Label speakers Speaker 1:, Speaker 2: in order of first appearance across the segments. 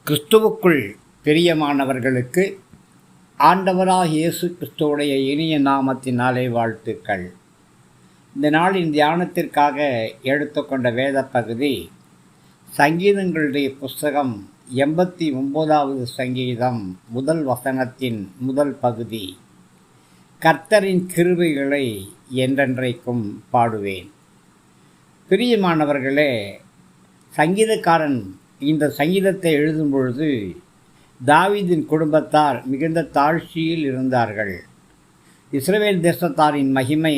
Speaker 1: கிறிஸ்துவுக்குள் பிரியமானவர்களுக்கு ஆண்டவராகிய இயேசு கிறிஸ்துவுடைய இனிய நாமத்தினாலே வாழ்த்துக்கள். இந்த நாளின் தியானத்திற்காக எடுத்துக்கொண்ட வேத பகுதி சங்கீதங்களுடைய புஸ்தகம் 89வது சங்கீதம் முதல் வசனத்தின் முதல் பகுதி. கர்த்தரின் கிருபைகளை என்றென்றைக்கும் பாடுவேன். பிரியமானவர்களே, சங்கீதக்காரன் இந்த சங்கீதத்தை எழுதும் பொழுது தாவீதின் குடும்பத்தார் மிகுந்த தாழ்ச்சியில் இருந்தார்கள். இஸ்ரவேல் தேசத்தாரின் மகிமை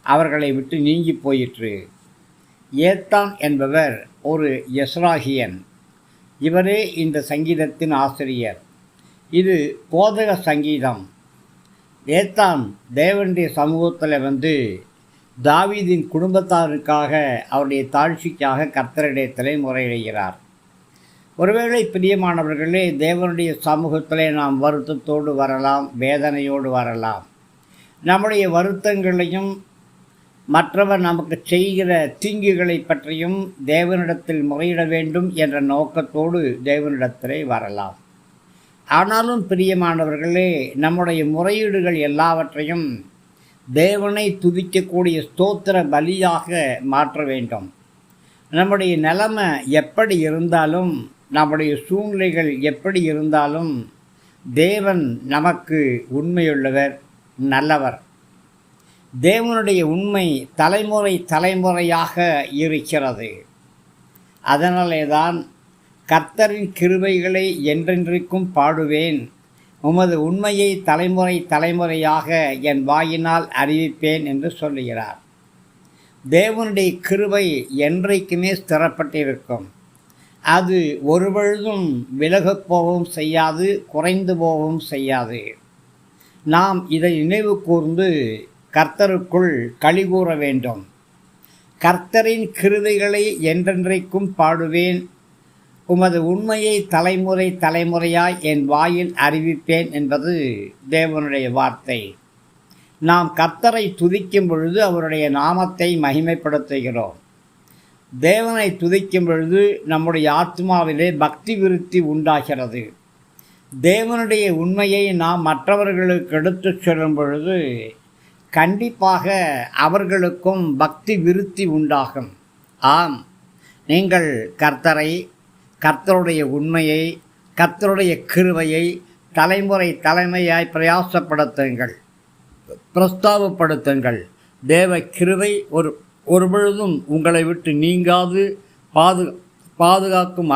Speaker 1: அவர்களை விட்டு நீங்கி போயிற்று. ஏத்தான் என்பவர் ஒரு எஸ்ராகியன். இவரே இந்த சங்கீதத்தின் ஆசிரியர். இது போதக சங்கீதம். ஏத்தான் தேவனுடைய சமூகத்தில் வந்து தாவீதின் குடும்பத்தாருக்காக அவருடைய தாழ்ச்சிக்காக கர்த்தரிடத்திலே முறையிடுகிறார். ஒருவேளை பிரியமானவர்களே, தேவனுடைய சமூகத்திலே நாம் வருத்தத்தோடு வரலாம், வேதனையோடு வரலாம். நம்முடைய வருத்தங்களையும் மற்றவர் நமக்கு செய்கிற தீங்குகளை பற்றியும் தேவனிடத்தில் முறையிட வேண்டும் என்ற நோக்கத்தோடு தேவனிடத்திலே வரலாம். ஆனாலும் பிரியமானவர்களே, நம்முடைய முறையீடுகள் எல்லாவற்றையும் தேவனை துதிக்கக்கூடிய ஸ்தோத்திர பலியாக மாற்ற வேண்டும். நம்முடைய நிலைமை எப்படி இருந்தாலும், நம்முடைய சூழ்நிலைகள் எப்படி இருந்தாலும், தேவன் நமக்கு உண்மையுள்ளவர், நல்லவர். தேவனுடைய உண்மை தலைமுறை தலைமுறையாக இருக்கிறது. அதனாலே தான் கர்த்தரின் கிருபைகளை என்றென்றைக்கும் பாடுவேன், உமது உண்மையை தலைமுறை தலைமுறையாக என் வாயினால் அறிவிப்பேன் என்று சொல்லுகிறார். தேவனுடைய கிருபை என்றைக்குமே ஸ்திரப்பட்டிருக்கும். அது ஒருபொழுதும் விலகப் போகவும் செய்யாது, குறைந்து போகவும் செய்யாது. நாம் இதை நினைவு கூர்ந்து கர்த்தருக்குள் களிகூற வேண்டும். கர்த்தரின் கிருபைகளை என்றென்றைக்கும் பாடுவேன், உமது உண்மையை தலைமுறை தலைமுறையாய் என் வாயில் அறிவிப்பேன் என்பது தேவனுடைய வார்த்தை. நாம் கர்த்தரை துதிக்கும் பொழுது அவருடைய நாமத்தை மகிமைப்படுத்துகிறோம். தேவனை துதிக்கும் பொழுது நம்முடைய ஆத்மாவிலே பக்தி விருத்தி உண்டாகிறது. தேவனுடைய உண்மையை நாம் மற்றவர்களுக்கு எடுத்து சொல்லும் பொழுது கண்டிப்பாக அவர்களுக்கும் பக்தி விருத்தி உண்டாகும். ஆம், நீங்கள் கர்த்தருடைய உண்மையை, கர்த்தருடைய கிருபையை தலைமுறை தலைமையாய் பிரயாசப்படுத்துங்கள், பிரஸ்தாபப்படுத்துங்கள். தேவ கிருபை ஒரு பொழுதும் உங்களை விட்டு நீங்காது பாதுகாக்கும்